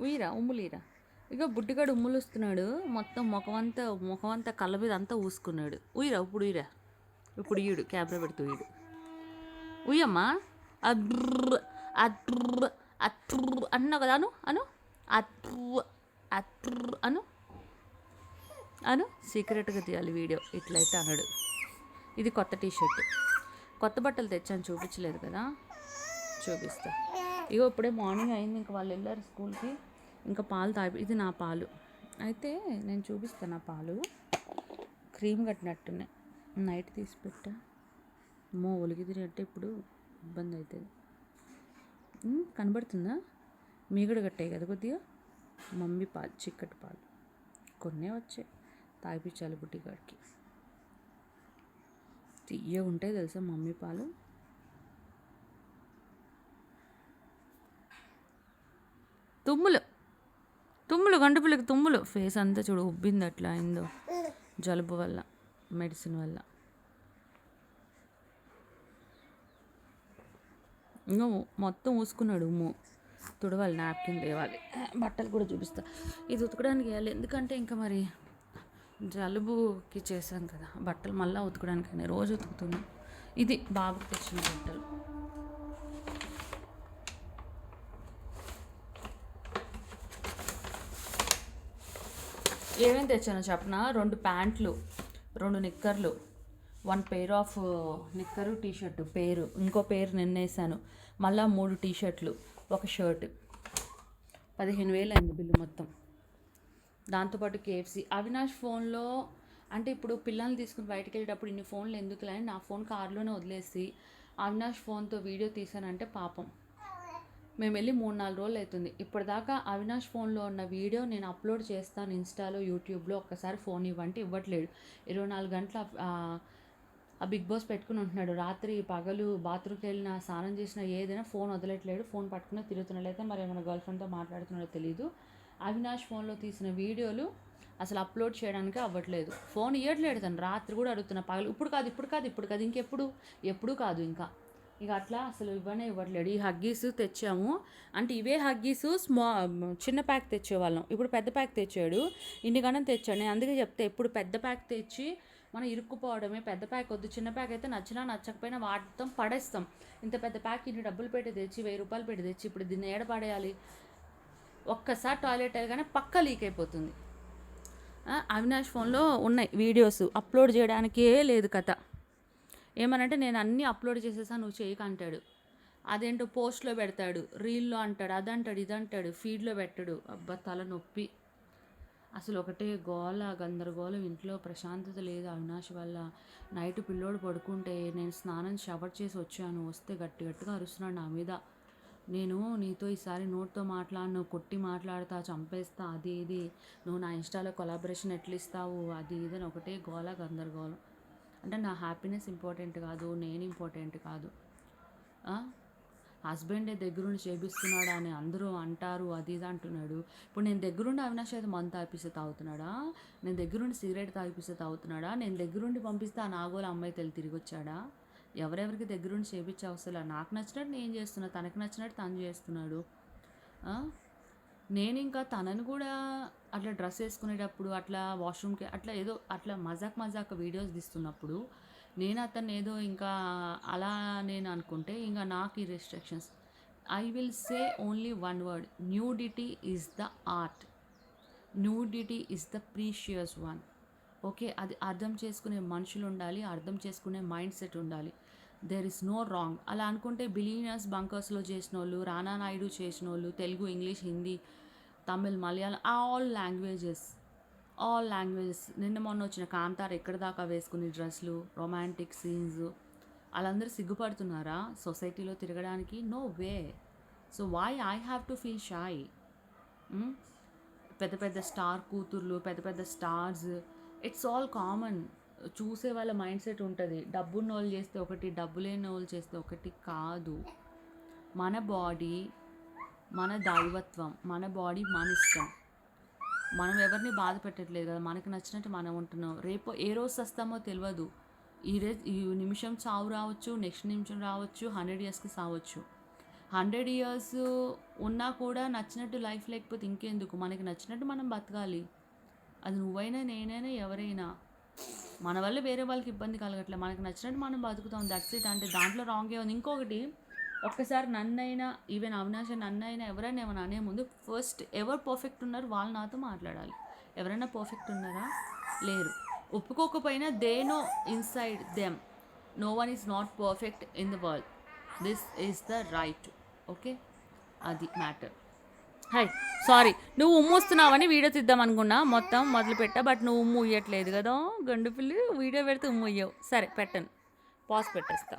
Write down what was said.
ఉయ్యిరా ఉమ్ములీరా. ఇక బుడ్డిగాడు ఉమ్ములు వస్తున్నాడు, మొత్తం ముఖం అంతా కళ్ళ మీద అంతా ఊసుకున్నాడు. ఉయ్యిరా ఇప్పుడు ఉయ్యిరా. ఇప్పుడు ఈడు కెమెరా పెడుతూ ఈడు ఉయ్యమ్మా. అద్ర అద్ర అత్ర అన్నావు కదా, అను అను అత్ర అత్ర అను అను. సీక్రెట్గా తీయాలి వీడియో, ఇట్లయితే అనడు. ఇది కొత్త టీషర్ట్, కొత్త బట్టలు తెచ్చాను చూపించలేదు కదా, చూపిస్తా. ఇగో ఇప్పుడే మార్నింగ్ అయింది, ఇంకా వాళ్ళు వెళ్ళారు స్కూల్కి. ఇంకా పాలు తాగి, ఇది నా పాలు అయితే నేను చూపిస్తాను. నా పాలు క్రీమ్ కట్టినట్టున్నాయి, నైట్ తీసి పెట్టా. ఒలిగిదిరి అంటే ఇప్పుడు ఇబ్బంది అవుతుంది. కనబడుతుందా? మీగడ కట్టాయి కదా కొద్దిగా. మమ్మీ పాలు, చిక్కటి పాలు కొన్నే వచ్చాయి, తాగిపించాలి బుడ్డిగాడికి. తీయ ఉంటాయి తెలుసా మమ్మీ పాలు. తుమ్ములు తుమ్ములు, గంట పిల్లకి తుమ్ములు. ఫేస్ అంతా చూడు ఉబ్బింది, అట్లా అయిందో జలుబు వల్ల, మెడిసిన్ వల్ల. ఇంకా మొత్తం ఊసుకున్నాడు ఉమ్ము. తుడవాలి, నాప్కిన్ తేవాలి, బట్టలు కూడా చూపిస్తా. ఇది ఉతకడానికి వేయాలి, ఎందుకంటే ఇంకా మరి జలుబుకి చేశాం కదా, బట్టలు మళ్ళీ ఉతకడానికి రోజు ఉతుకుతున్నాం. ఇది బాబుకి తెచ్చిన బట్టలు. ఏమేమి తెచ్చానో చెప్పనా? 2 ప్యాంట్లు, 2 నిక్కర్లు, 1 పెయిర్ ఆఫ్ నిక్కరు టీషర్ట్ పేరు, ఇంకో పేరు నిన్నేసాను, మళ్ళీ 3 టీషర్ట్లు, 1 షర్ట్. 15,000 అయింది బిల్లు మొత్తం. దాంతోపాటు కేఎఫ్సి. అవినాష్ ఫోన్లో అంటే ఇప్పుడు పిల్లల్ని తీసుకుని బయటకు వెళ్ళేటప్పుడు ఇన్ని ఫోన్లు ఎందుకులే అని నా ఫోన్ కారులోనే వదిలేసి అవినాష్ ఫోన్తో వీడియో తీసానంటే పాపం. మేము వెళ్ళి 3-4 రోజులు అవుతుంది. ఇప్పటిదాకా అవినాష్ ఫోన్లో ఉన్న వీడియో నేను అప్లోడ్ చేస్తాను ఇన్స్టాలో, యూట్యూబ్లో. ఒక్కసారి ఫోన్ ఇవ్వంటే ఇవ్వట్లేడు. 24 గంటల ఆ బిగ్ బాస్ పెట్టుకుని ఉంటున్నాడు. రాత్రి పగలు బాత్రూమ్కి వెళ్ళినా, స్నానం చేసినా, ఏదైనా ఫోన్ వదలట్లేడు. ఫోన్ పట్టుకునే తిరుగుతున్నాడు. అయితే మరి ఏమైనా గర్ల్ ఫ్రెండ్తో మాట్లాడుతున్నాడో తెలియదు. అవినాష్ ఫోన్లో తీసిన వీడియోలు అసలు అప్లోడ్ చేయడానికి అవ్వట్లేదు. ఫోన్ ఇవ్వట్లేడు తను. రాత్రి కూడా అడుగుతున్నా, పగలు ఇప్పుడు కాదు ఇంకెప్పుడు, ఎప్పుడు కాదు ఇంకా. ఇక అట్లా అసలు ఇవ్వట్లేడు. ఈ హగ్గీస్ తెచ్చాము అంటే ఇవే హగ్గీస్ చిన్న ప్యాక్ తెచ్చేవాళ్ళం, ఇప్పుడు పెద్ద ప్యాక్ తెచ్చాడు. ఇన్ని గణం తెచ్చాడు. నేను అందుకే చెప్తే ఎప్పుడు పెద్ద ప్యాక్ తెచ్చి మనం ఇరుక్కుపోవడమే. పెద్ద ప్యాక్ వద్దు, చిన్న ప్యాక్ అయితే నచ్చినా నచ్చకపోయినా వాడతాం, పడేస్తాం. ఇంత పెద్ద ప్యాక్ ఇన్ని డబ్బులు పెట్టి తెచ్చి, 1000 రూపాయలు పెట్టి తెచ్చి ఇప్పుడు దీన్ని ఏడ పడేయాలి? ఒక్కసారి టాయిలెట్ వెళ్ళగానే పక్క లీక్ అయిపోతుంది. అవినాష్ ఫోన్లో ఉన్నాయి వీడియోస్, అప్లోడ్ చేయడానికే లేదు కథ. ఏమనంటే నేను అన్నీ అప్లోడ్ చేసేసా, నువ్వు చేయకంటాడు. అదేంటో పోస్ట్లో పెడతాడు, రీల్లో అంటాడు, అదంటాడు, ఇదంటాడు, ఫీడ్లో పెట్టాడు. అబ్బా తలనొప్పి అసలు. ఒకటే గోల, గందరగోళం. ఇంట్లో ప్రశాంతత లేదు అవినాష్ వల్ల. నైట్ పిల్లోడు పడుకుంటే నేను స్నానం షవర్ చేసి వచ్చాను, వస్తే గట్టిగా అరుస్తున్నాడు నా మీద. నేను నీతో ఈసారి నోట్తో మాట్లాడను, కొట్టి మాట్లాడతా, చంపేస్తా, అది ఇది, నువ్వు నా ఇన్స్టాలో కొలాబరేషన్ ఎట్లా ఇస్తావు, అది ఇది అని ఒకటే గోల, గందరగోళం. అంటే నా హ్యాపీనెస్ ఇంపార్టెంట్ కాదు, నేను ఇంపార్టెంట్ కాదు. హస్బెండే దగ్గరుండి చేపిస్తున్నాడా అని అందరూ అంటారు, అది ఇది అంటున్నాడు. ఇప్పుడు నేను దగ్గరుండి అవినాష్ అయితే మందు తాగిపిస్తే తాగుతున్నాడా? నేను దగ్గరుండి సిగరెట్ తాగిపిస్తే తాగుతున్నాడా? నేను దగ్గరుండి పంపిస్తే ఆ నాగోల అమ్మాయి తిరిగి వచ్చాడా? ఎవరెవరికి దగ్గరుండి చేపించే అవసరం. నాకు నచ్చినట్టు నేను చేస్తున్నా, తనకు నచ్చినట్టు తను చేస్తున్నాడు. నేను ఇంకా తనని కూడా అట్లా డ్రెస్ వేసుకునేటప్పుడు, అట్లా వాష్రూమ్కి అట్లా ఏదో అట్లా మజాక్ వీడియోస్ తీస్తున్నప్పుడు నేను అతన్ని ఏదో ఇంకా అలా నేను అనుకుంటే ఇంకా నాకు ఈ restrictions. I will say only one word, nudity is the art, nudity is the precious one. Okay, అది అర్థం చేసుకునే మనుషులు ఉండాలి, అర్థం చేసుకునే మైండ్ సెట్ ఉండాలి. There is no wrong. అలా అనుకుంటే బిలీనియర్స్ బంకర్స్లో చేసిన వాళ్ళు, రానా నాయుడు చేసిన వాళ్ళు, Telugu, English, Hindi, Tamil, Malayalam, all languages నిన్న మొన్న వచ్చిన కాంతార ఎక్కడి దాకా వేసుకునే డ్రెస్లు, రొమాంటిక్ సీన్స్, వాళ్ళందరూ సిగ్గుపడుతున్నారా సొసైటీలో తిరగడానికి? No way. So why I have to feel shy? పెద్ద పెద్ద స్టార్ కూతుర్లు, పెద్ద పెద్ద స్టార్స్, ఇట్స్ ఆల్ కామన్. చూసే వాళ్ళ మైండ్ సెట్ ఉంటుంది. డబ్బున్న వాళ్ళు చేస్తే ఒకటి, డబ్బు లేని వాళ్ళు చేస్తే ఒకటి కాదు. మన బాడీ మన దైవత్వం, మన బాడీ మన ఇష్టం. మనం ఎవరిని బాధ పెట్టట్లేదు కదా, మనకు నచ్చినట్టు మనం ఉంటున్నాం. రేపు ఏ రోజు వస్తామో తెలియదు. ఈ నిమిషం చావు రావచ్చు, నెక్స్ట్ నిమిషం రావచ్చు, 100 yearsకి సావచ్చు. 100 ఇయర్స్ ఉన్నా కూడా నచ్చినట్టు లైఫ్ లేకపోతే ఇంకెందుకు? మనకి నచ్చినట్టు మనం బతకాలి. అది నువ్వైనా, నేనైనా, ఎవరైనా. మన వల్ల వేరే వాళ్ళకి ఇబ్బంది కలగట్లే. మనకి నచ్చినట్టు మనం బతుకుతాం. That's it. అంటే దాంట్లో రాంగే ఉంది. ఇంకొకటి, ఒక్కసారి నన్నైనా, ఈవెన్ అవినాష్ నన్నైనా ఎవరైనా ఏమైనా అనే ముందు ఫస్ట్ ఎవరు పర్ఫెక్ట్ ఉన్నారు వాళ్ళు నాతో మాట్లాడాలి. ఎవరైనా పర్ఫెక్ట్ ఉన్నారా? లేరు. ఒప్పుకోకపోయినా they know inside them no one is not perfect in the world. This is the right. Okay, అది మ్యాటర్. హాయ్, సారీ, నువ్వు ఉమ్మొస్తున్నావని వీడియో తీద్దాం అనుకున్నా, మొత్తం మొదలు పెట్టా. బట్ నువ్వు ఉమ్ము ఇయ్యట్లేదు కదా గండు పిల్లి. వీడియో పెడితే ఉమ్ము ఇయ్యవు. సరే పెట్టను, పాజ్ పెట్టేస్తా.